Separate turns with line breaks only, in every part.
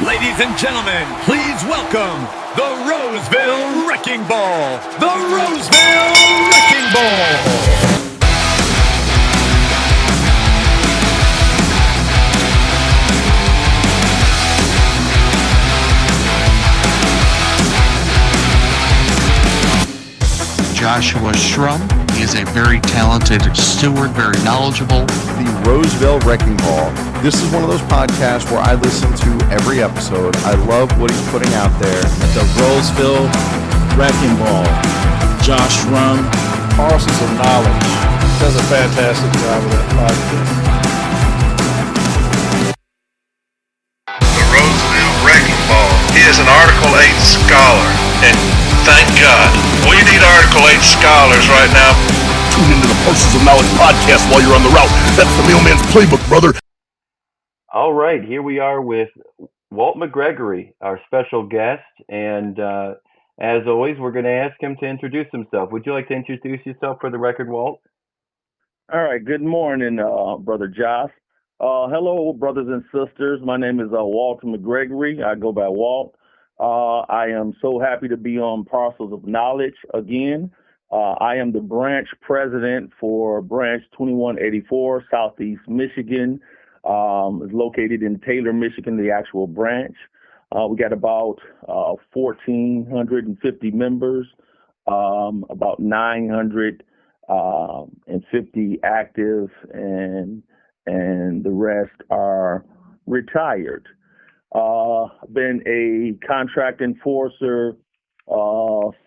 Ladies and gentlemen, please welcome the Roseville Wrecking Ball. The Roseville Wrecking Ball.
Joshua Shrum. He is a very talented steward, very knowledgeable.
The Roseville Wrecking Ball. This is one of those podcasts where I listen to every episode. I love what he's putting out there.
The Roseville Wrecking Ball. Josh Shrum.
Parcels of Knowledge. Does a fantastic job with that podcast.
The Roseville Wrecking Ball. He is an Article 8 scholar, and thank God. We need Article 8 scholars right now.
Tune into the Parcels of Knowledge podcast while you're on the route. That's the mailman's playbook, brother.
All right, here we are with Walt Mcgregory, our special guest, and as always, we're going to ask him to introduce himself. Would you like to introduce yourself for the record, Walt?
All right, good morning, Brother Josh. Hello, brothers and sisters. My name is Walt Mcgregory. I go by Walt. I am so happy to be on Parcels of Knowledge again. I am the branch president for Branch 2184, Southeast Michigan. It's located in Taylor, Michigan, the actual branch. We got about 1,450 members, about 950 active, and the rest are retired. Been a contract enforcer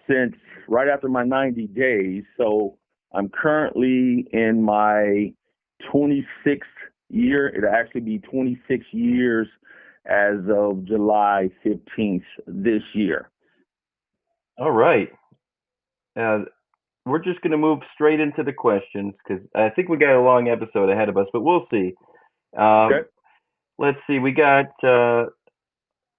since right after my 90 days. So I'm currently in my 26th year. It'll actually be 26 years as of July 15th this year.
All right. We're just going to move straight into the questions because I think we got a long episode ahead of us, but we'll see.
Okay.
Let's see. We got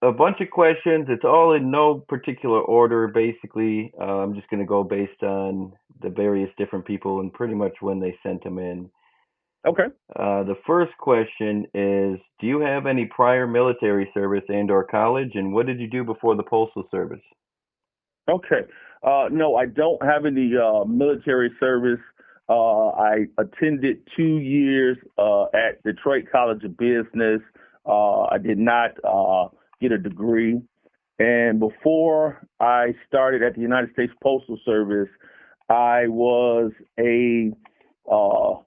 a bunch of questions. It's all in no particular order, basically. I'm just going to go based on the various different people and pretty much when they sent them in.
Okay.
The first question is, do you have any prior military service and or college, and what did you do before the Postal Service?
Okay. No, I don't have any military service. I attended 2 years at Detroit College of Business. I did not get a degree. And before I started at the United States Postal Service, I was a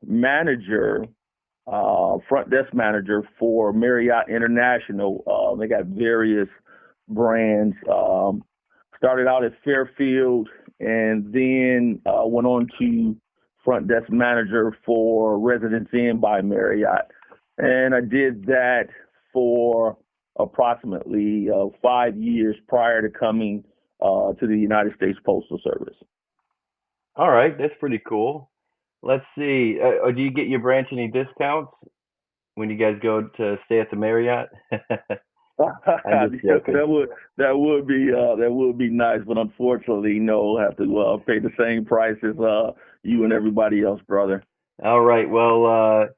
manager, front desk manager for Marriott International. They got various brands. Started out at Fairfield and then went on to front desk manager for Residence Inn by Marriott. And I did that for approximately 5 years prior to coming to the United States Postal Service.
All right, that's pretty cool. Let's see. Do you get your branch any discounts when you guys go to stay at the Marriott? I'm just joking.
That would be nice, but unfortunately, no. Have to pay the same price as you and everybody else, brother.
All right. Well,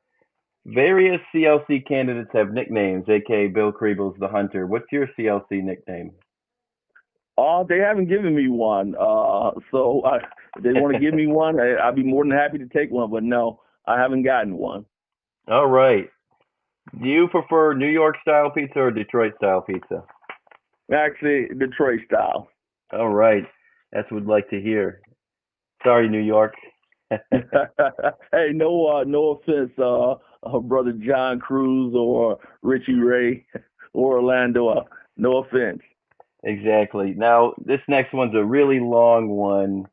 various CLC candidates have nicknames, aka Bill Kriebel's the Hunter. What's your CLC nickname?
They haven't given me one. So if they want to give me one, I'd be more than happy to take one. But no, I haven't gotten one.
All right. Do you prefer New York style pizza or Detroit style pizza?
Actually, Detroit style.
All right. That's what we'd like to hear. Sorry, New York.
Hey, no offense, brother John Cruz or Richie Ray or Orlando. No offense.
Exactly. Now, this next one's a really long one.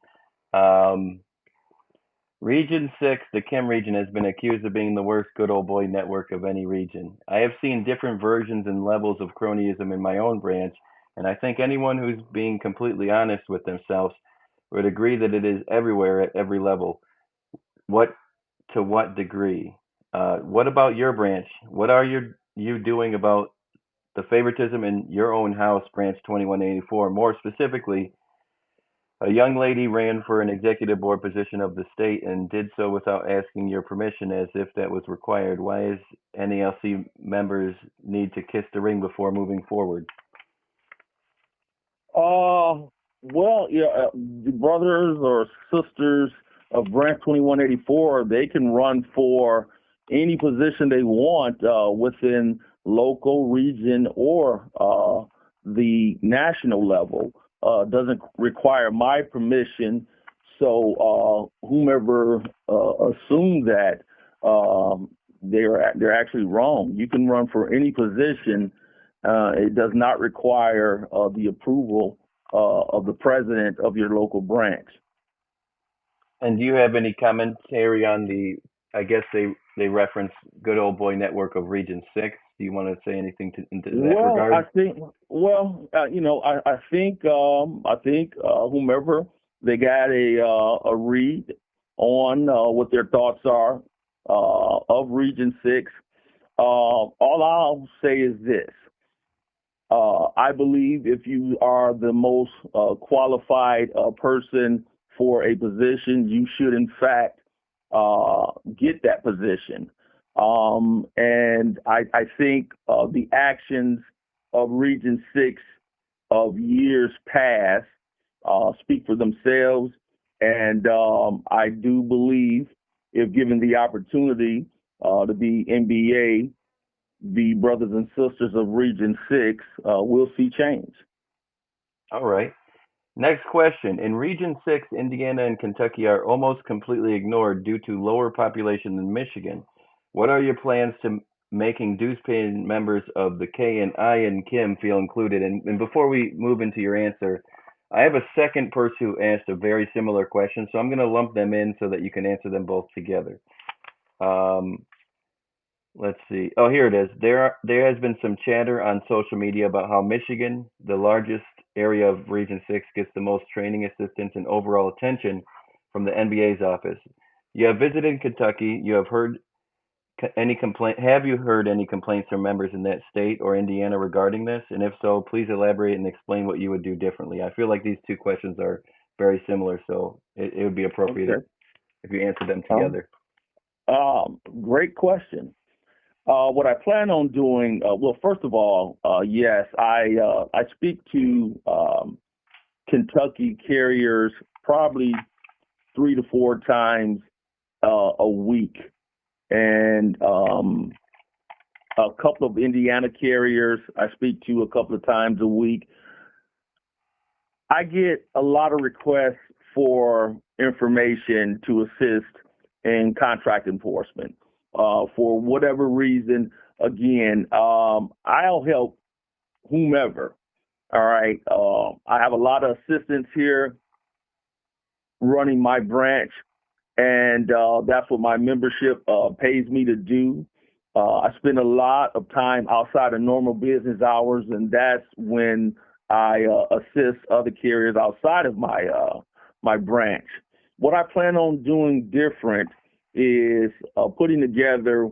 Region 6, the Kim region, has been accused of being the worst good old boy network of any region. I have seen different versions and levels of cronyism in my own branch, and I think anyone who's being completely honest with themselves would agree that it is everywhere at every level. To what degree? What about your branch? What are you doing about the favoritism in your own house, Branch 2184? More specifically, A young lady ran for an executive board position of the state and did so without asking your permission as if that was required. Why is NALC members need to kiss the ring before moving forward?
Well, yeah, the brothers or sisters of Branch 2184, they can run for any position they want within local, region, or the national level. Doesn't require my permission. So whomever assumed that they're actually wrong. You can run for any position. It does not require the approval of the president of your local branch.
And do you have any commentary on I guess they reference good old boy network of Region 6. Do you want to say anything into that
Well,
regard?
I think whomever they got a read on what their thoughts are of Region 6. All I'll say is this. I believe if you are the most qualified person for a position, you should, in fact, get that position. And I think the actions of Region 6 of years past speak for themselves. And I do believe, if given the opportunity to be NBA, the brothers and sisters of Region 6 will see change.
All right. Next question. In Region 6, Indiana and Kentucky are almost completely ignored due to lower population than Michigan. What are your plans to making dues-paying members of the K and I and Kim feel included? And before we move into your answer, I have a second person who asked a very similar question, so I'm going to lump them in so that you can answer them both together. Let's see. Oh, here it is. There has been some chatter on social media about how Michigan, the largest area of Region 6, gets the most training assistance and overall attention from the NBA's office. You have visited Kentucky. You have heard any complaint? Have you heard any complaints from members in that state or Indiana regarding this? And if so, please elaborate and explain what you would do differently. I feel like these two questions are very similar, so it would be appropriate if you answer them together.
Great question. What I plan on doing, well, first of all, yes, I speak to Kentucky carriers probably 3 to 4 times a week, and a couple of Indiana carriers I speak to a couple of times a week. I get a lot of requests for information to assist in contract enforcement. For whatever reason, again, I'll help whomever. All right. I have a lot of assistants here running my branch, and that's what my membership pays me to do. I spend a lot of time outside of normal business hours, and that's when I assist other carriers outside of my branch. What I plan on doing different is putting together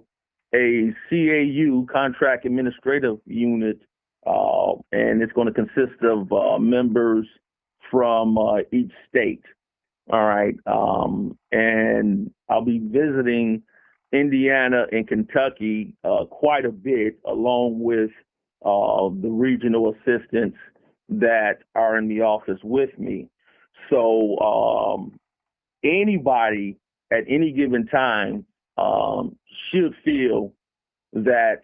a CAU, contract administrative unit, and it's going to consist of members from each state. All right. And I'll be visiting Indiana and Kentucky quite a bit, along with the regional assistants that are in the office with me. So anybody at any given time should feel that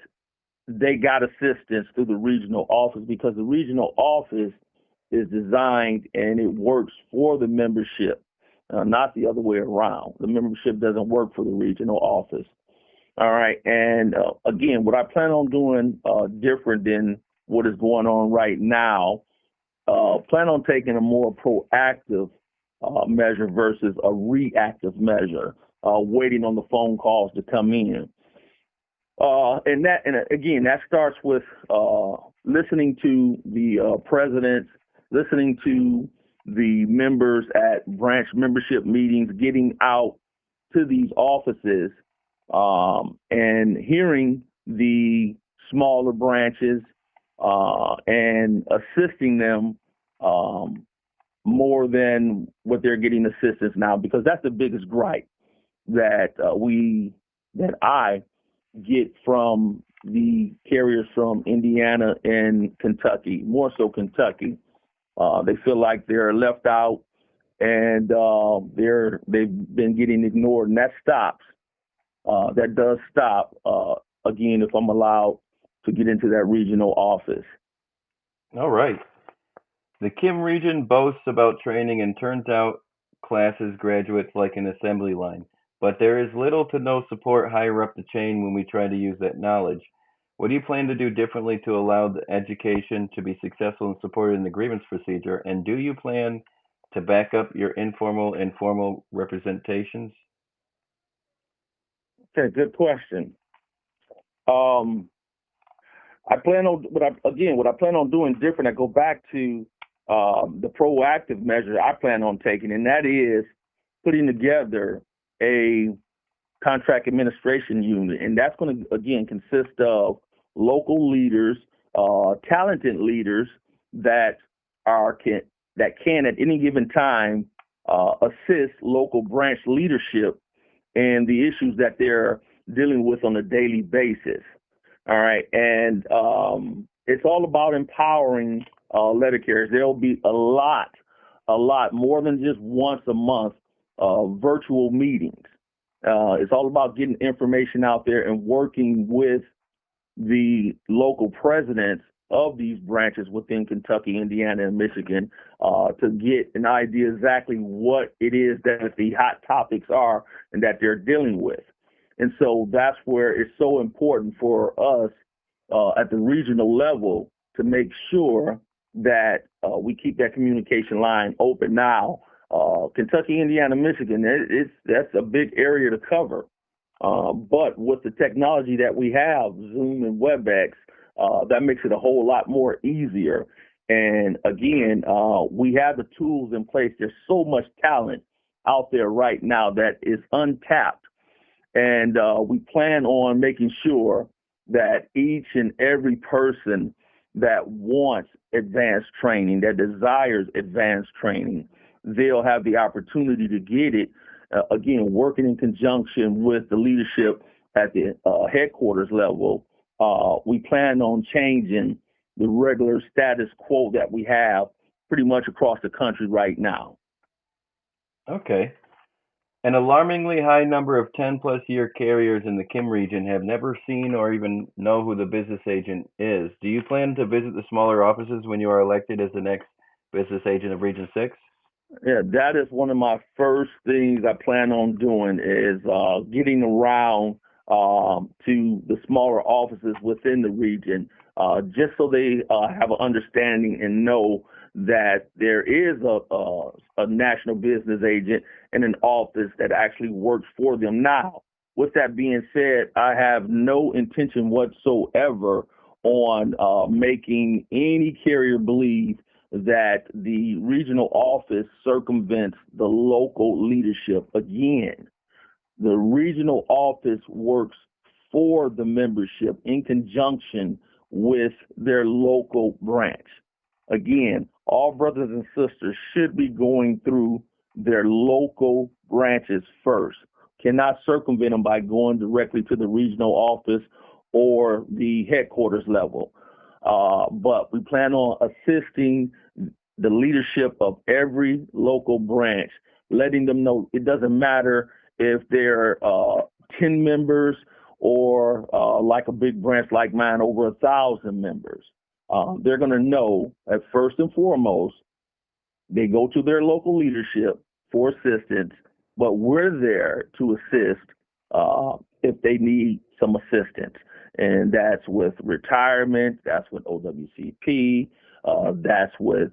they got assistance through the regional office, because the regional office is designed and it works for the membership, not the other way around. The membership doesn't work for the regional office. All right. And again, what I plan on doing different than what is going on right now, plan on taking a more proactive measure versus a reactive measure, waiting on the phone calls to come in. And again, that starts with listening to the presidents, listening to the members at branch membership meetings, getting out to these offices, and hearing the smaller branches and assisting them more than what they're getting assistance now, because that's the biggest gripe that I get from the carriers from Indiana and Kentucky, more so Kentucky. They feel like they're left out, and they've been getting ignored, and that stops. That does stop again if I'm allowed to get into that regional office.
All right. The Kim region boasts about training and turns out classes graduates like an assembly line, but there is little to no support higher up the chain when we try to use that knowledge. What do you plan to do differently to allow the education to be successful and supported in the grievance procedure? And do you plan to back up your informal and formal representations?
Okay, good question. Um, I plan on what I plan on doing different. I go back to the proactive measure I plan on taking, and that is putting together a contract administration unit, and that's going to again consist of local leaders, talented leaders that can at any given time assist local branch leadership and the issues that they're dealing with on a daily basis. All right. And it's all about empowering letter carriers. There'll be a lot more than just once a month virtual meetings. It's all about getting information out there and working with the local presidents of these branches within Kentucky, Indiana, and Michigan to get an idea exactly what it is that the hot topics are and that they're dealing with. And so that's where it's so important for us at the regional level to make sure that we keep that communication line open. Now, Kentucky, Indiana, Michigan, that's a big area to cover. But with the technology that we have, Zoom and WebEx, that makes it a whole lot more easier. And again, we have the tools in place. There's so much talent out there right now that is untapped. And we plan on making sure that each and every person that wants advanced training, that desires advanced training, they'll have the opportunity to get it. Again, working in conjunction with the leadership at the headquarters level, we plan on changing the regular status quo that we have pretty much across the country right now.
Okay. An alarmingly high number of 10-plus year carriers in the Kim region have never seen or even know who the business agent is. Do you plan to visit the smaller offices when you are elected as the next business agent of Region 6?
Yeah, that is one of my first things I plan on doing is getting around to the smaller offices within the region, just so they have an understanding and know that there is a national business agent and an office that actually works for them. Now, with that being said, I have no intention whatsoever on making any carrier believe that the regional office circumvents the local leadership. Again, the regional office works for the membership in conjunction with their local branch. Again, all brothers and sisters should be going through their local branches first. Cannot circumvent them by going directly to the regional office or the headquarters level. But we plan on assisting the leadership of every local branch, letting them know it doesn't matter if they're 10 members or like a big branch like mine, over 1,000 members. They're going to know that first and foremost, they go to their local leadership for assistance, but we're there to assist if they need some assistance. And that's with retirement, that's with OWCP, that's with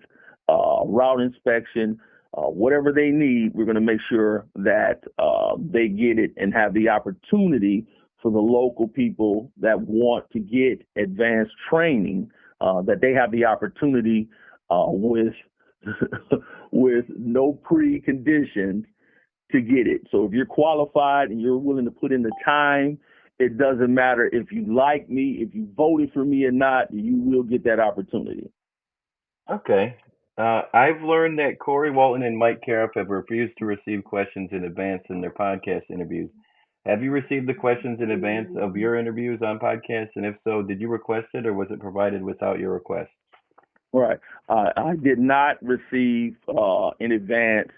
route inspection, whatever they need, we're going to make sure that they get it and have the opportunity for the local people that want to get advanced training, that they have the opportunity with with no preconditions to get it. So if you're qualified and you're willing to put in the time, it doesn't matter if you like me, if you voted for me or not, you will get that opportunity.
Okay. I've learned that Corey Walton and Mike Cariff have refused to receive questions in advance in their podcast interviews. Have you received the questions in advance of your interviews on podcasts? And if so, did you request it or was it provided without your request?
Right. I did not receive in advance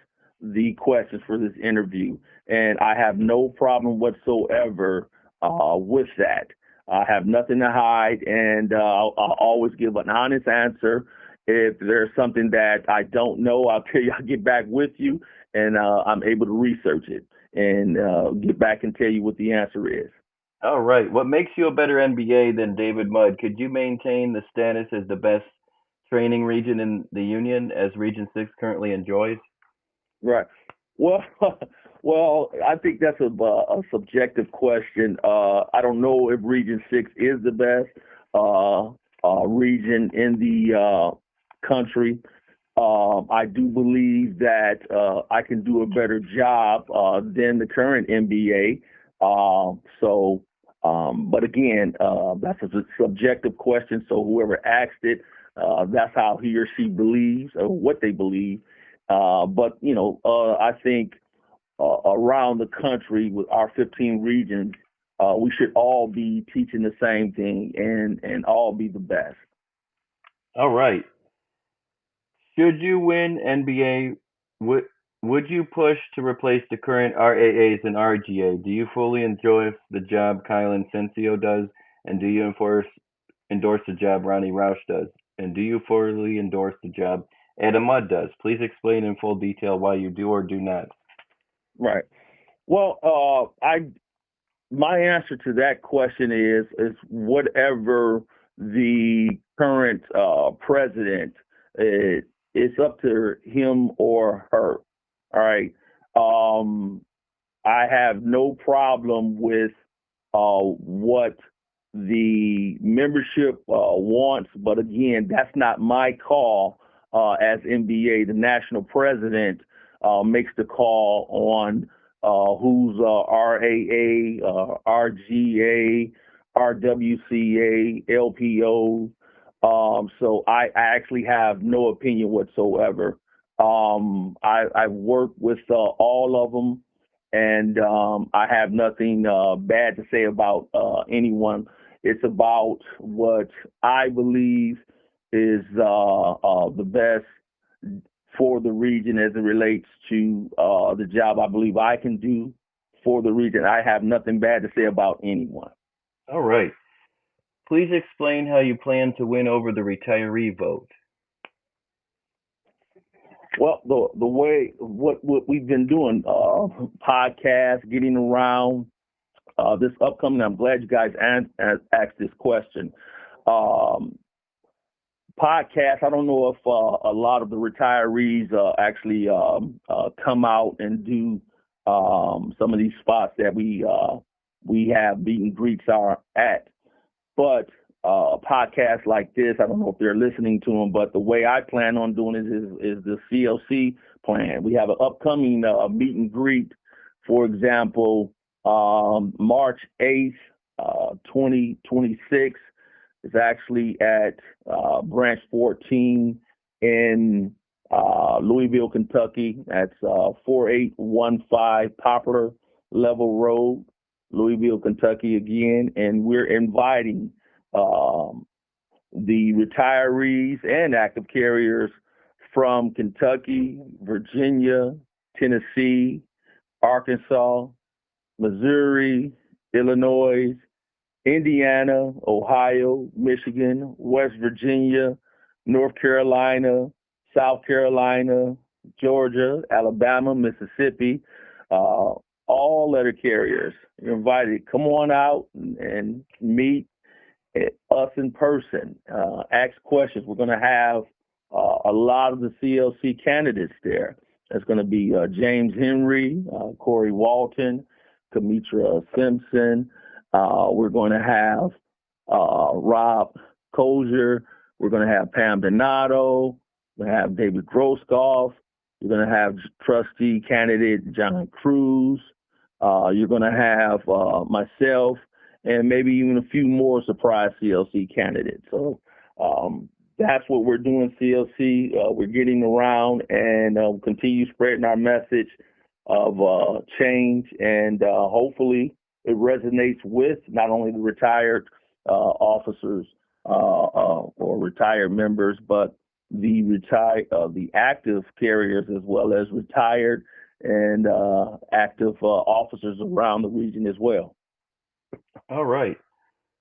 the questions for this interview, and I have no problem whatsoever with that. I have nothing to hide, and I'll always give an honest answer. If there's something that I don't know, I'll tell you, I'll get back with you, and I'm able to research it and get back and tell you what the answer is.
All right. What makes you a better NBA than David Mudd? Could you maintain the status as the best training region in the union as Region 6 currently enjoys?
Right. Well, well, I think that's a subjective question. I don't know if Region 6 is the best region in the country. I do believe that I can do a better job than the current NBA. But again, that's a subjective question. So whoever asked it, that's how he or she believes or what they believe. But I think around the country with our 15 regions, we should all be teaching the same thing and all be the best.
All right. Should you win NBA, would you push to replace the current RAAs and RGA? Do you fully enjoy the job Kyle Incensio does? And do you endorse the job Ronnie Roush does? And do you fully endorse the job Adam Mudd does? Please explain in full detail why you do or do not.
Right. Well, my answer to that question is whatever the current president, it's up to him or her. All right. I have no problem with what the membership wants, but again, that's not my call as NBA. The national president makes the call on who's RAA, RGA, RWCA, LPO. So I actually have no opinion whatsoever. I've worked with all of them, and I have nothing bad to say about anyone. It's about what I believe is the best for the region as it relates to the job I believe I can do for the region. I have nothing bad to say about anyone.
All right. Please explain how you plan to win over the retiree vote.
Well, the way what we've been doing, podcasts, getting around this upcoming. I'm glad you guys asked this question. Podcast. I don't know if a lot of the retirees actually come out and do some of these spots that we have meet and greets are at. But podcasts like this, I don't know if they're listening to them, but the way I plan on doing it is the CLC plan. We have an upcoming meet and greet, for example, March 8th, 2026. It's actually at Branch 14 in Louisville, Kentucky. That's 4815 Poplar Level Road, Louisville, Kentucky again. And we're inviting the retirees and active carriers from Kentucky, Virginia, Tennessee, Arkansas, Missouri, Illinois, Indiana, Ohio, Michigan, West Virginia, North Carolina, South Carolina, Georgia, Alabama, Mississippi, all letter carriers. You're invited. Come on out and meet us in person. Ask questions. We're going to have a lot of the CLC candidates there. There's going to be James Henry, Corey Walton, Kamitra Simpson. We're going to have Rob Kozier. We're going to have Pam Donato. We're going to have David Groskoff. You're going to have trustee candidate John Cruz. You're going to have myself and maybe even a few more surprise CLC candidates. So that's what we're doing, CLC. We're getting around and continue spreading our message of change, and hopefully it resonates with not only the retired officers or retired members, but the active carriers as well as retired and active officers around the region as well.
All right.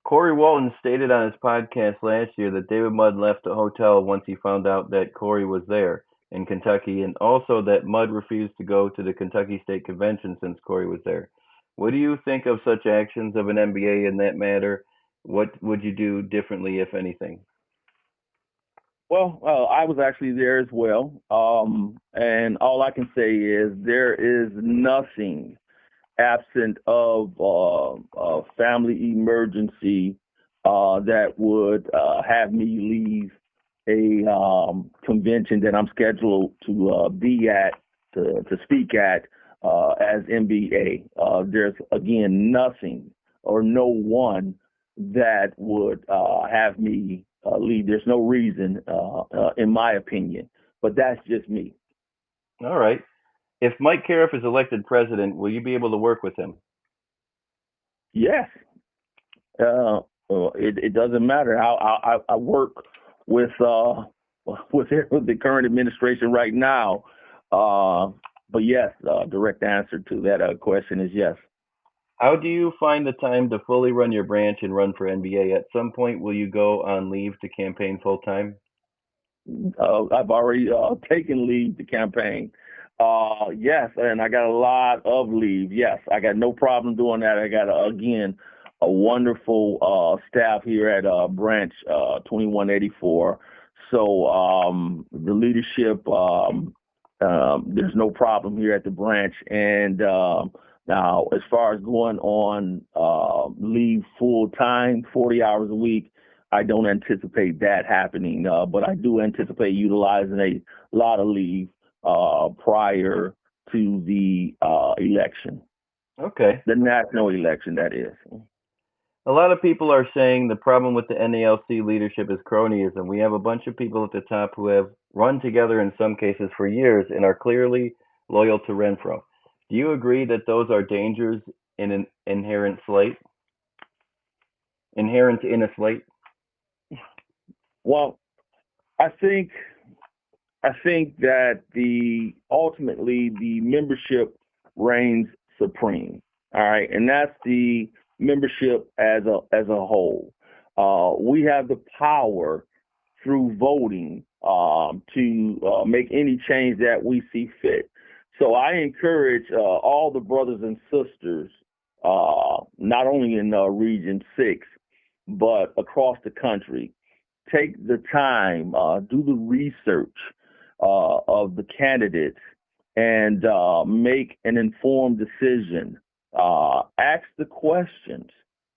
Corey Walton stated on his podcast last year that David Mudd left the hotel once he found out that Corey was there in Kentucky, and also that Mudd refused to go to the Kentucky State Convention since Corey was there. What do you think of such actions of an NBA in that matter? What would you do differently, if anything?
Well, I was actually there as well, and all I can say is there is nothing absent of a family emergency that would have me leave a convention that I'm scheduled to be at, to speak at as MBA. There's, again, nothing or no one that would have me leave. There's no reason, in my opinion, but that's just me.
All right. If Mike Cariff is elected president, will you be able to work with him?
Yes. It doesn't matter. I work with the current administration right now. But yes, direct answer to that question is yes.
How do you find the time to fully run your branch and run for NBA? At some point, will you go on leave to campaign full time?
I've already taken leave to campaign. Yes, and I got a lot of leave. Yes, I got no problem doing that. I got, again, a wonderful staff here at Branch 2184. So the leadership, there's no problem here at the branch. And now, as far as going on leave full time, 40 hours a week, I don't anticipate that happening, but I do anticipate utilizing a lot of leave prior to the election.
Okay.
The national election, that is.
A lot of people are saying the problem with the NALC leadership is cronyism. We have a bunch of people at the top who have run together in some cases for years and are clearly loyal to Renfro. Do you agree that those are dangers in an inherent in a slate?
Well, I think that ultimately the membership reigns supreme. All right, and that's the membership as a whole. We have the power through voting to make any change that we see fit. So I encourage all the brothers and sisters, not only in Region 6, but across the country, take the time, do the research of the candidates, and make an informed decision. Ask the questions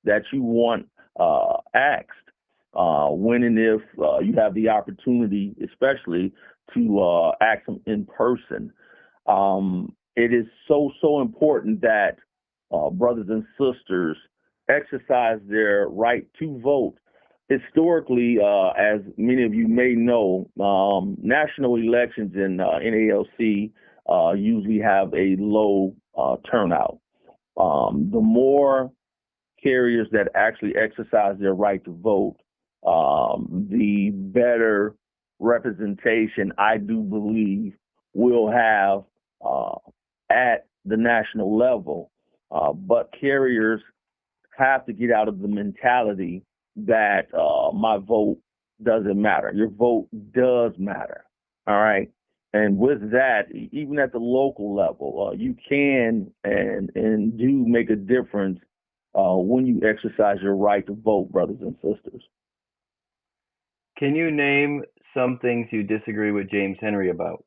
that you want asked when and if you have the opportunity, especially to ask them in person. It is so important that brothers and sisters exercise their right to vote. Historically, as many of you may know, national elections in NALC usually have a low turnout. The more carriers that actually exercise their right to vote, the better representation I do believe we'll have at the national level. But carriers have to get out of the mentality that my vote doesn't matter. Your vote does matter. All right. And with that, even at the local level, you can and do make a difference when you exercise your right to vote, brothers and sisters.
Can you name some things you disagree with James Henry about?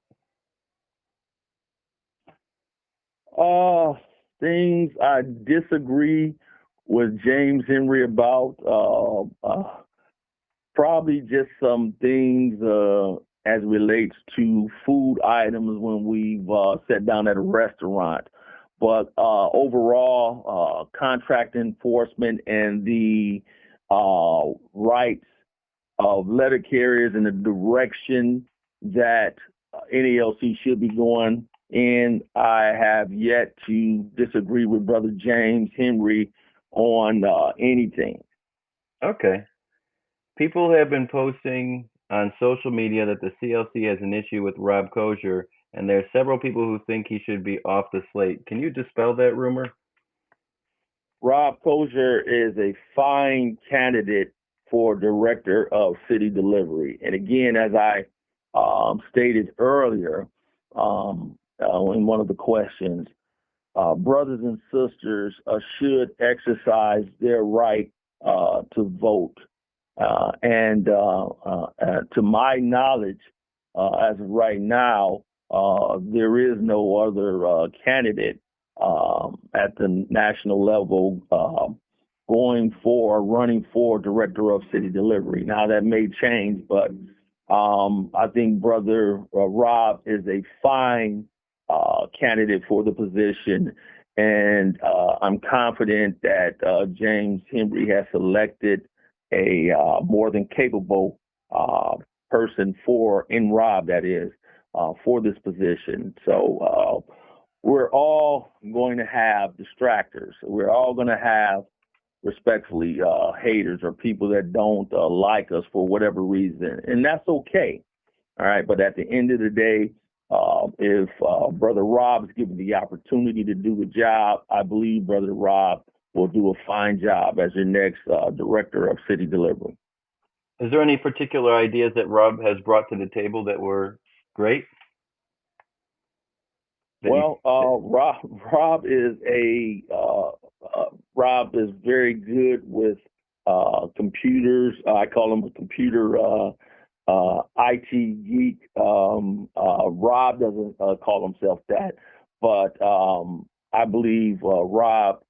Things I disagree with James Henry about, probably just some things as relates to food items when we've sat down at a restaurant. But overall, contract enforcement and the rights of letter carriers and the direction that NALC should be going. And I have yet to disagree with Brother James Henry on anything.
Okay. People have been posting on social media that the CLC has an issue with Rob Kosher, and there are several people who think he should be off the slate. Can you dispel that rumor?
Rob Kosher is a fine candidate for director of city delivery. And again, as I stated earlier in one of the questions, brothers and sisters should exercise their right to vote. And to my knowledge, as of right now, there is no other candidate at the national level running for director of city delivery. Now that may change, but I think Brother Rob is a fine candidate for the position, and I'm confident that James Henry has selected a more than capable person in Rob, that is, for this position. So we're all going to have distractors. We're all going to have, respectfully, haters or people that don't like us for whatever reason, and that's okay. All right, but at the end of the day, if Brother Rob is given the opportunity to do the job, I believe Brother Rob will do a fine job as your next director of city delivery.
Is there any particular ideas that Rob has brought to the table that were great?
Well, Rob is Rob is very good with computers. I call him a computer IT geek. Rob doesn't call himself that, but I believe Rob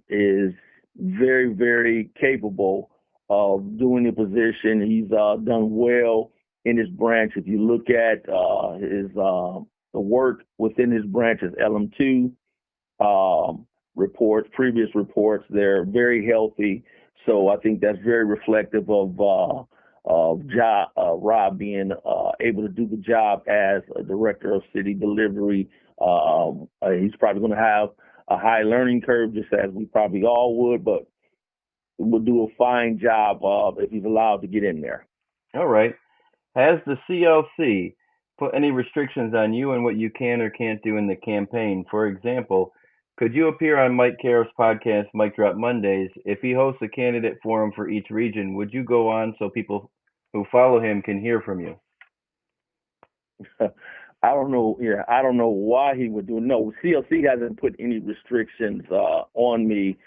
is very, very capable of doing the position. He's done well in his branch. If you look at his the work within his branch is LM2 reports, previous reports, they're very healthy. So I think that's very reflective of Rob being able to do the job as a director of city delivery. He's probably going to have a high learning curve, just as we probably all would, but will do a fine job if he's allowed to get in there.
All right. Has the CLC put any restrictions on you and what you can or can't do in the campaign? For example, could you appear on Mike Carroll's podcast, Mike Drop Mondays? If he hosts a candidate forum for each region, would you go on so people who follow him can hear from you?
I don't know. Yeah, I don't know why he would do it. No, CLC hasn't put any restrictions on me,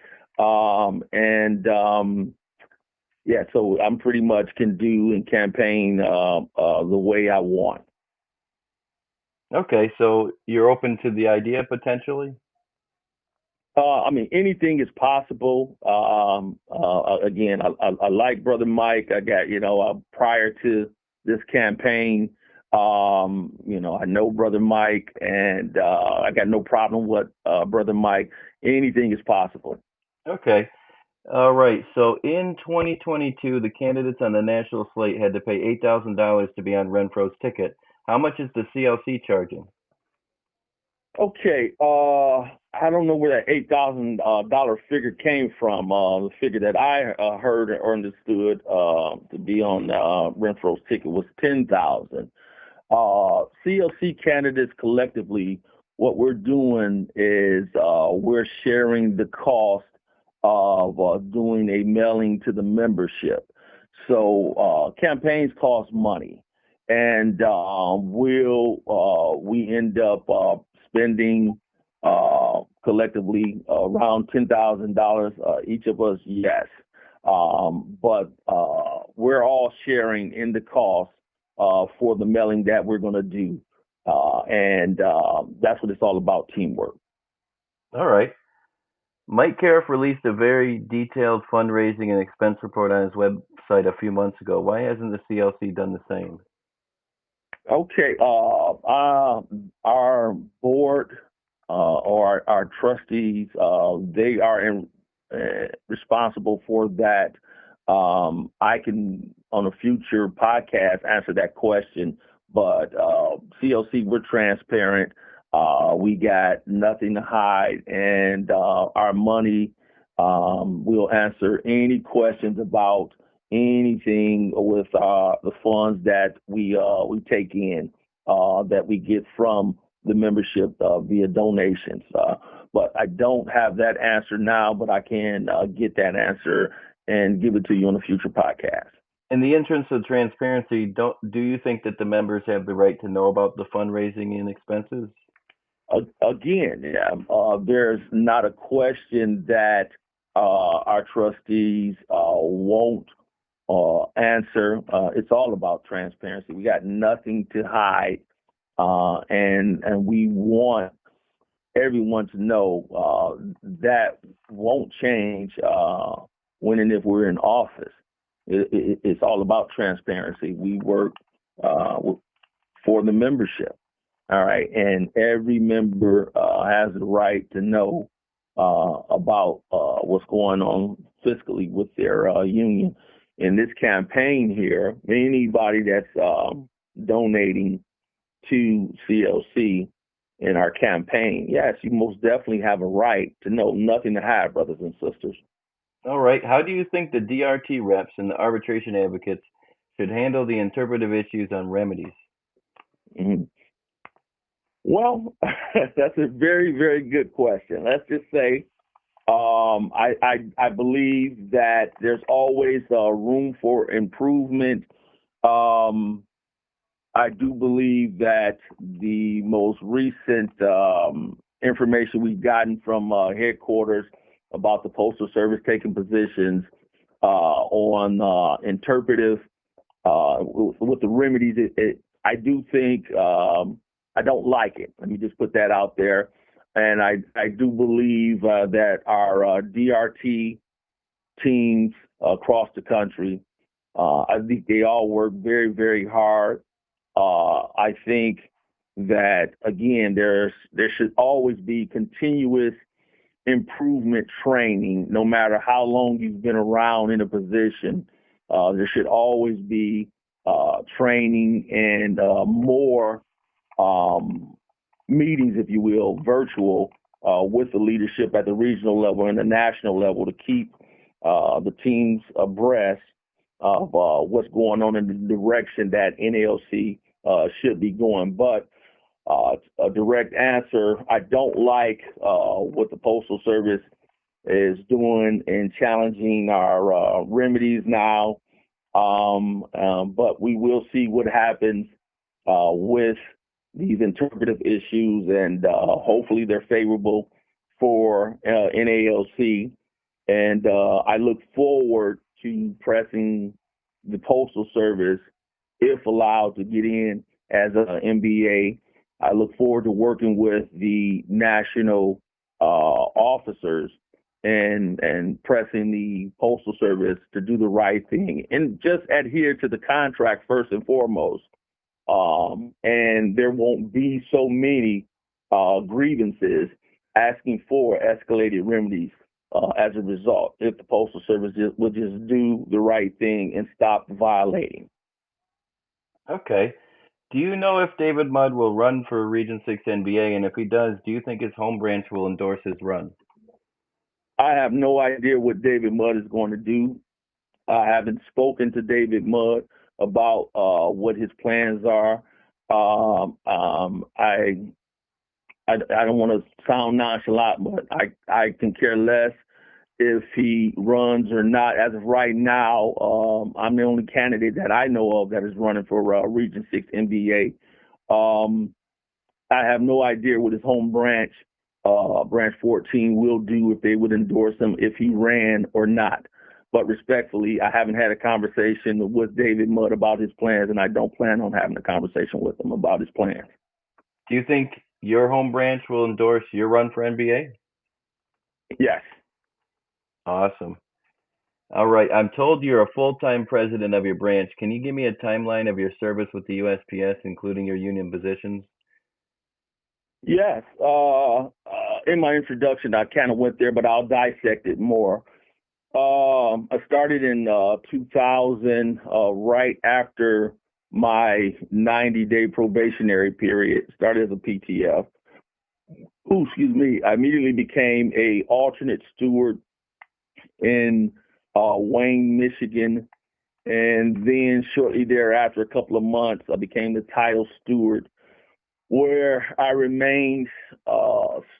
yeah, so I'm pretty much can do and campaign the way I want.
Okay, so you're open to the idea potentially?
I mean, anything is possible. Again, I like Brother Mike. I got, prior to this campaign, I know Brother Mike, and I got no problem with Brother Mike. Anything is possible.
Okay. All right. So in 2022, the candidates on the national slate had to pay $8,000 to be on Renfro's ticket. How much is the CLC charging?
Okay, I don't know where that $8,000 figure came from. The figure that I heard or understood to be on Renfro's ticket was $10,000. CLC candidates collectively, what we're doing is we're sharing the cost of doing a mailing to the membership. So campaigns cost money, and we end up spending collectively around $10,000 each of us, yes. But we're all sharing in the cost for the mailing that we're going to do. And that's what it's all about, teamwork.
All right. Mike Carriff released a very detailed fundraising and expense report on his website a few months ago. Why hasn't the CLC done the same?
Okay. Our board or our trustees, they are responsible for that I can, on a future podcast, answer that question. But CLC, we're transparent. We got nothing to hide, and our money will answer any questions about anything with the funds that we take in that we get from the membership via donations. But I don't have that answer now, but I can get that answer and give it to you on a future podcast.
In the interest of transparency, do you think that the members have the right to know about the fundraising and expenses?
Again, there's not a question that our trustees won't answer. It's all about transparency. We got nothing to hide, and we want everyone to know that won't change when and if we're in office. It's all about transparency. We work for the membership. All right. And every member has the right to know about what's going on fiscally with their union. In this campaign here, anybody that's donating to CLC in our campaign, yes, you most definitely have a right to know. Nothing to hide, brothers and sisters.
All right. How do you think the DRT reps and the arbitration advocates should handle the interpretive issues on remedies?
Mm-hmm. Well, that's a very, very good question. Let's just say I believe that there's always room for improvement. I do believe that the most recent information we've gotten from headquarters about the Postal Service taking positions on interpretive with the remedies, I do think I don't like it. Let me just put that out there. And I do believe that our DRT teams across the country, I think they all work very, very hard. I think that, again, there should always be continuous improvement training, no matter how long you've been around in a position. There should always be training and more meetings, if you will, virtual with the leadership at the regional level and the national level to keep the teams abreast of what's going on in the direction that NALC should be going. But a direct answer, I don't like what the Postal Service is doing in challenging our remedies now. But we will see what happens with these interpretive issues, and hopefully they're favorable for NALC. And I look forward to pressing the Postal Service, if allowed to get in as an MBA. I look forward to working with the national officers and pressing the Postal Service to do the right thing and just adhere to the contract first and foremost. And there won't be so many grievances asking for escalated remedies as a result if the Postal Service would just do the right thing and stop violating.
Okay. Do you know if David Mudd will run for Region 6 NBA? And if he does, do you think his home branch will endorse his run?
I have no idea what David Mudd is going to do. I haven't spoken to David Mudd about what his plans are. I don't want to sound nonchalant, but I can care less if he runs or not. As of right now, I'm the only candidate that I know of that is running for Region 6 NBA. I have no idea what his home branch, Branch 14, will do, if they would endorse him, if he ran or not. But respectfully, I haven't had a conversation with David Mudd about his plans, and I don't plan on having a conversation with him about his plans.
Do you think your home branch will endorse your run for NBA?
Yes.
Awesome. All right. I'm told you're a full-time president of your branch. Can you give me a timeline of your service with the USPS, including your union positions?
Yes. In my introduction, I kind of went there, but I'll dissect it more. I started in 2000, right after my 90-day probationary period. Started as a PTF. Ooh, excuse me. I immediately became a alternate steward in Wayne, Michigan. And then shortly thereafter, a couple of months, I became the title steward, where I remained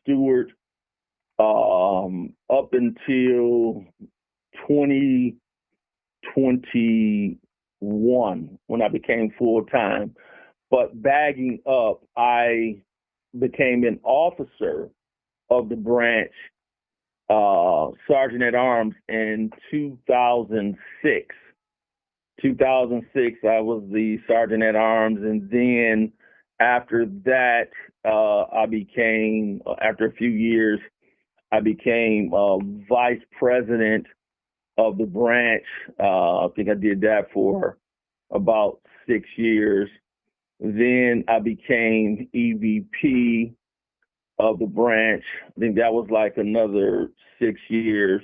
steward up until 2021 when I became full-time. But bagging up, I became an officer of the branch, Sergeant at Arms, in 2006. 2006, I was the Sergeant at Arms, and then after that, after a few years, I became Vice President of the branch. I think I did that for about 6 years. Then I became EVP of the branch. I think that was like another 6 years.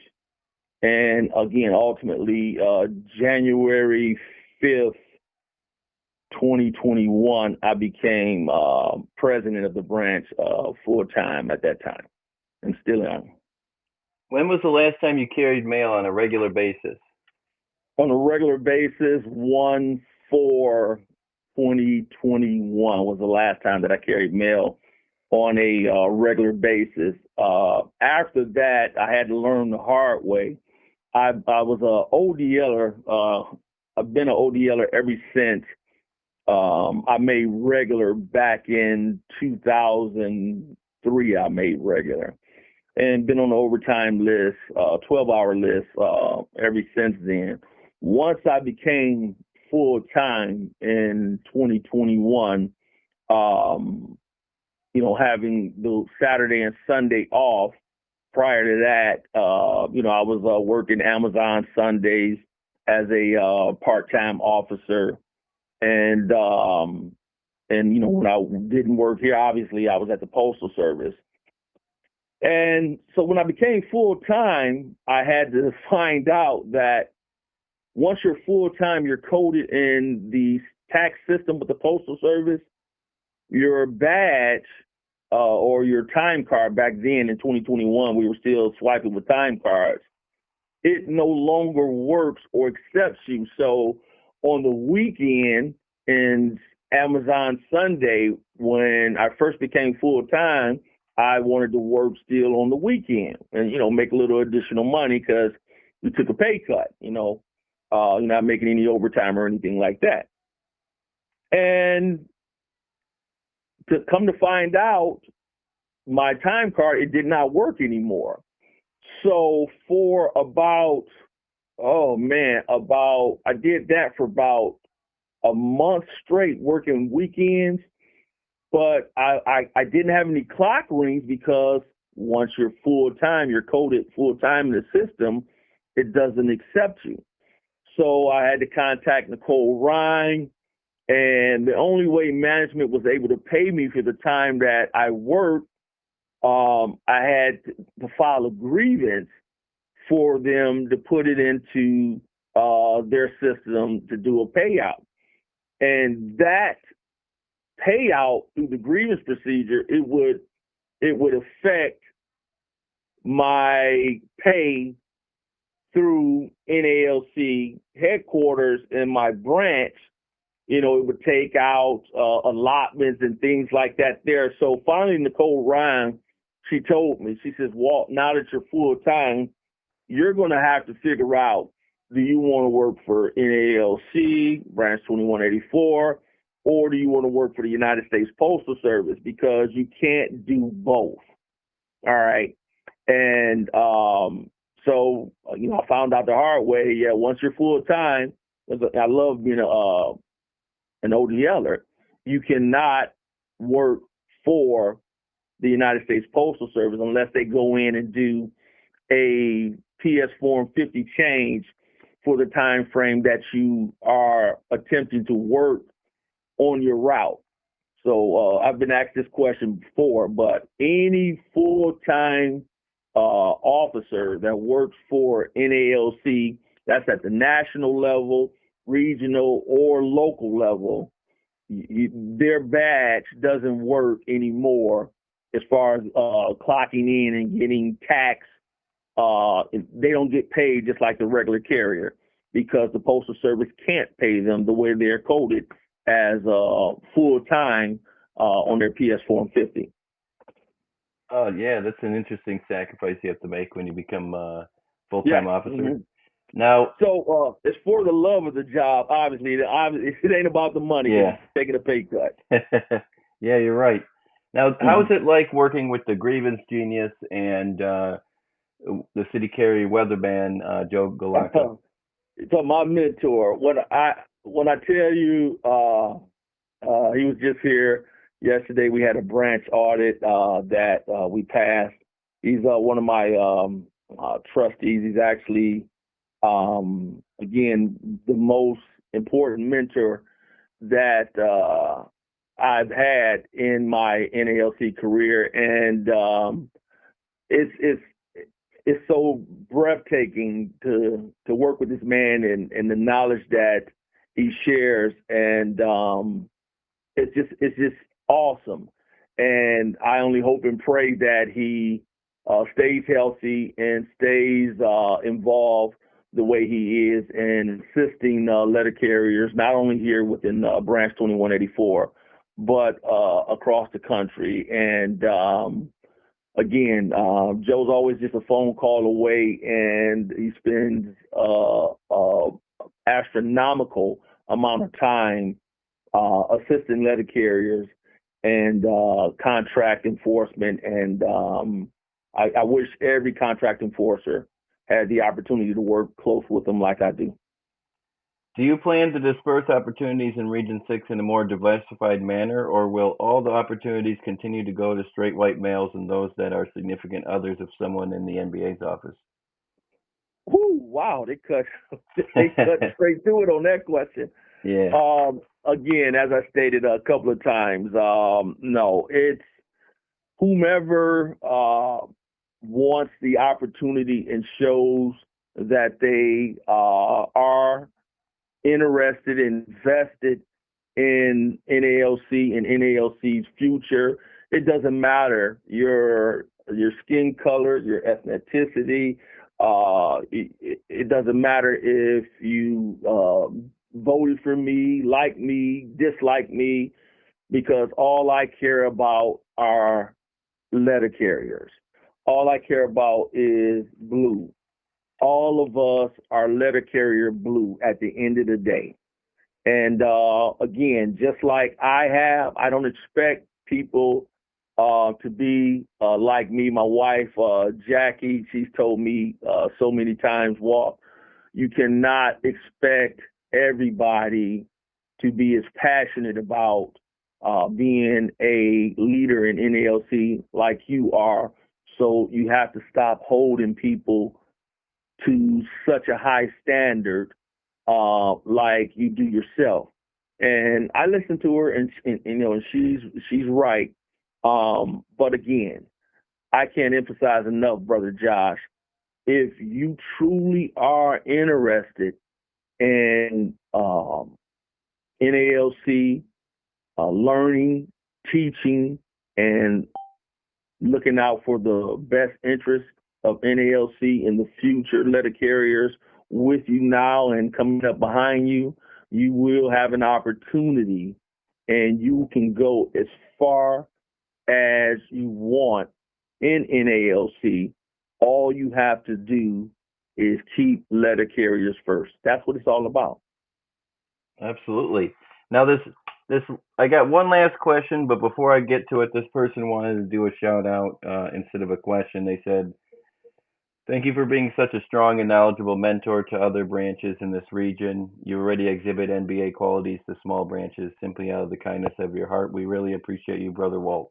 And again, ultimately, January 5th, 2021, I became president of the branch full-time at that time, and still am.
When was the last time you carried mail on a regular basis?
On a regular basis, 1/4/2021 was the last time that I carried mail on a regular basis. After that, I had to learn the hard way. I was a ODLer. I've been an ODLer ever since I made regular back in 2003. I made regular and been on the overtime list, 12-hour list ever since then. Once I became full-time in 2021, having the Saturday and Sunday off. Prior to that, I was working Amazon Sundays as a part-time officer, and when I didn't work here, obviously I was at the Postal Service. And so when I became full-time, I had to find out that once you're full-time, you're coded in the tax system with the Postal Service. Your badge or your time card, back then in 2021, we were still swiping with time cards. It no longer works or accepts you. So on the weekend in Amazon Sunday, when I first became full-time, I wanted to work still on the weekend and, make a little additional money because we took a pay cut, you're not making any overtime or anything like that. And to come to find out, my time card, it did not work anymore. So for I did that for about a month straight working weekends, but I didn't have any clock rings because once you're full-time, you're coded full-time in the system, it doesn't accept you. So I had to contact Nicole Ryan, and the only way management was able to pay me for the time that I worked, I had to file a grievance for them to put it into their system to do a payout. And that payout through the grievance procedure, it would affect my pay through NALC headquarters in my branch. It would take out allotments and things like that there. So finally, Nicole Ryan, she told me, she says, Walt, now that you're full-time, you're going to have to figure out, do you want to work for NALC, Branch 2184, or do you want to work for the United States Postal Service? Because you can't do both. All right. And so, I found out the hard way. Yeah, once you're full-time, I love being an ODLer, you cannot work for the United States Postal Service unless they go in and do a PS Form 50 change for the time frame that you are attempting to work on your route. So I've been asked this question before, but any full-time officer that works for NALC, that's at the national level, regional, or local level, their badge doesn't work anymore as far as clocking in and getting taxed. They don't get paid just like the regular carrier because the Postal Service can't pay them the way they're coded as full time on their PS Form 50.
Oh yeah, that's an interesting sacrifice you have to make when you become a full-time officer.
Mm-hmm.
Now,
so it's for the love of the job. Obviously, it ain't about the money.
Yeah.
Taking a pay cut.
Yeah, you're right. Now, how's it like working with the grievance genius and the city carrier weatherman, Joe Galaka?
So my mentor, when I tell you, he was just here yesterday. We had a branch audit that we passed. He's one of my trustees. He's actually, again, the most important mentor that I've had in my NALC career, and it's so breathtaking to work with this man and the knowledge that he shares, and it's just awesome. And I only hope and pray that he stays healthy and stays involved the way he is in assisting letter carriers, not only here within Branch 2184, but across the country. And again, Joe's always just a phone call away, and he spends astronomical amount of time assisting letter carriers and contract enforcement. And I wish every contract enforcer had the opportunity to work close with them like I do.
Do you plan to disperse opportunities in Region 6 in a more diversified manner, or will all the opportunities continue to go to straight white males and those that are significant others of someone in the NBA's office?
Whew, wow, they cut straight through it on that question.
Yeah.
Again, as I stated a couple of times, no, it's whomever wants the opportunity and shows that they are interested and invested in NALC and NALC's future. It doesn't matter your skin color, your ethnicity. It doesn't matter if you voted for me, like me, dislike me, because all I care about are letter carriers. All I care about is blue. All of us are letter carrier blue at the end of the day. And again, just like I don't expect people to be like me. My wife, Jackie, she's told me so many times, Walt, you cannot expect everybody to be as passionate about being a leader in NALC like you are. So you have to stop holding people to such a high standard like you do yourself. And I listen to her, and you know, and she's right. But again, I can't emphasize enough, Brother Josh. If you truly are interested in NALC, learning, teaching, and looking out for the best interest of NALC in the future, letter carriers with you now and coming up behind you, you will have an opportunity, and you can go as far as you want in NALC. All you have to do is keep letter carriers first. That's what it's all about.
Absolutely. Now this I got one last question, but before I get to it, this person wanted to do a shout out instead of a question. They said, "Thank you for being such a strong and knowledgeable mentor to other branches in this region. You already exhibit NBA qualities to small branches simply out of the kindness of your heart. We really appreciate you, Brother Walt."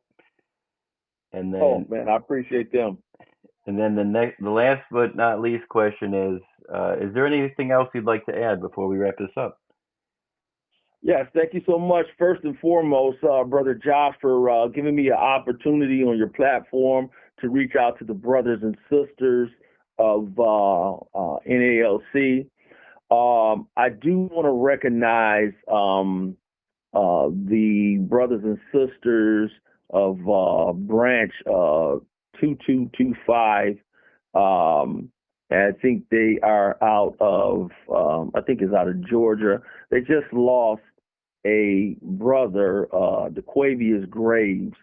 And then,
Oh man, I appreciate them.
and then the last but not least question is there anything else you'd like to add before we wrap this up?
Yes, thank you so much. First and foremost, Brother Josh, for giving me an opportunity on your platform to reach out to the brothers and sisters of NALC. I do want to recognize the brothers and sisters of branch 2225. I think they are out of, it's out of Georgia. They just lost a brother, DeQuavius Graves.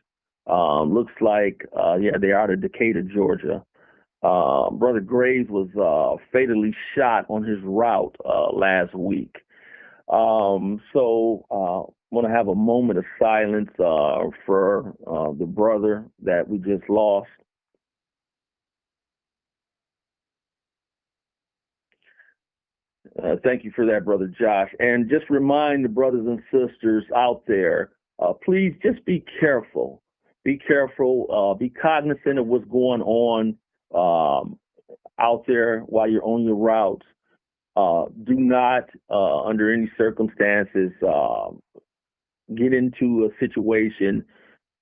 Looks like, they are out of Decatur, Georgia. Brother Graves was fatally shot on his route last week. So I want to have a moment of silence for the brother that we just lost. Thank you for that, Brother Josh. And just remind the brothers and sisters out there, please just be careful. Be careful. Be cognizant of what's going on out there while you're on your routes. Do not, under any circumstances, get into a situation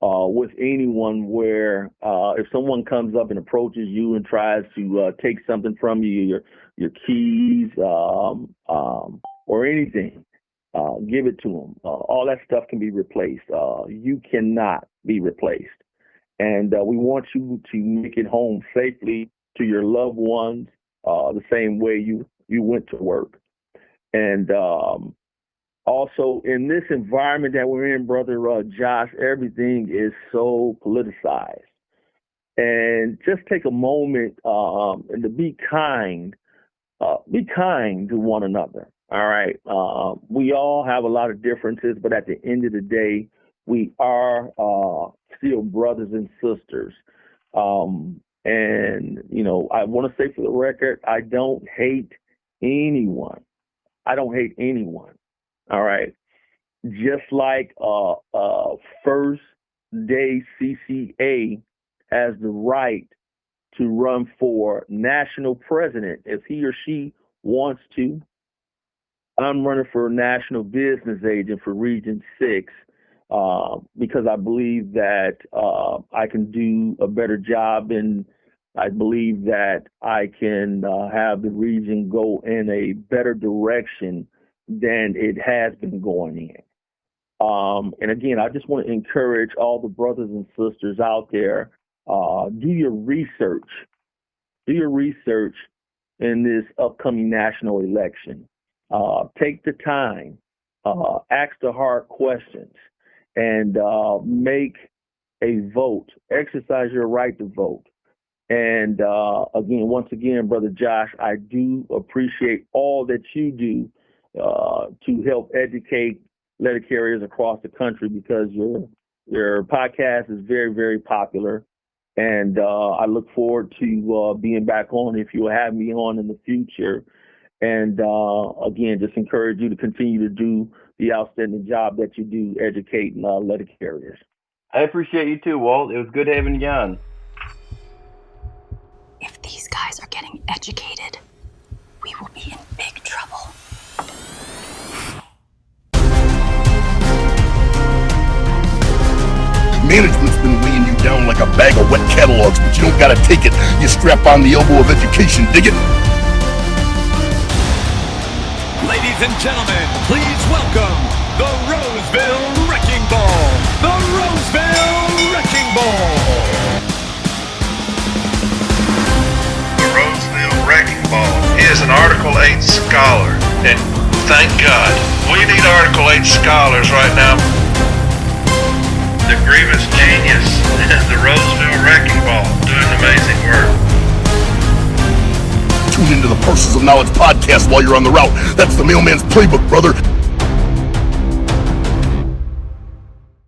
with anyone where if someone comes up and approaches you and tries to take something from you, your keys or anything, give it to them. All that stuff can be replaced. You cannot be replaced. And we want you to make it home safely to your loved ones the same way you went to work. And also, in this environment that we're in, Brother Josh, everything is so politicized. And just take a moment and to be kind. Be kind to one another. All right. We all have a lot of differences, but at the end of the day, we are still brothers and sisters. And, I want to say for the record, I don't hate anyone. All right. Just like first day CCA has the right to run for national president if he or she wants to. I'm running for national business agent for Region 6 because I believe that I can do a better job, and I believe that I can have the region go in a better direction than it has been going in. And again, I just want to encourage all the brothers and sisters out there, do your research. Do your research in this upcoming national election. Take the time, ask the hard questions, and make a vote. Exercise your right to vote. And once again, Brother Josh, I do appreciate all that you do to help educate letter carriers across the country, because your podcast is very, very popular. And I look forward to being back on if you'll have me on in the future. And again, just encourage you to continue to do the outstanding job that you do educating letter carriers.
I appreciate you too, Walt. It was good having you on.
If these guys are getting educated, we will be in big trouble.
Management's been weighing you down like a bag of wet catalogs, but you don't gotta take it. You strap on the elbow of education, dig it?
Ladies and gentlemen, please welcome the Roseville Wrecking Ball. The Roseville Wrecking Ball.
The Roseville Wrecking Ball is an Article 8 scholar, and thank God, we need Article 8 scholars right now. The grievous genius, the Roseville Wrecking Ball, doing amazing work.
Tune into the Parcels of Knowledge podcast while you're on the route. That's the mailman's playbook, brother.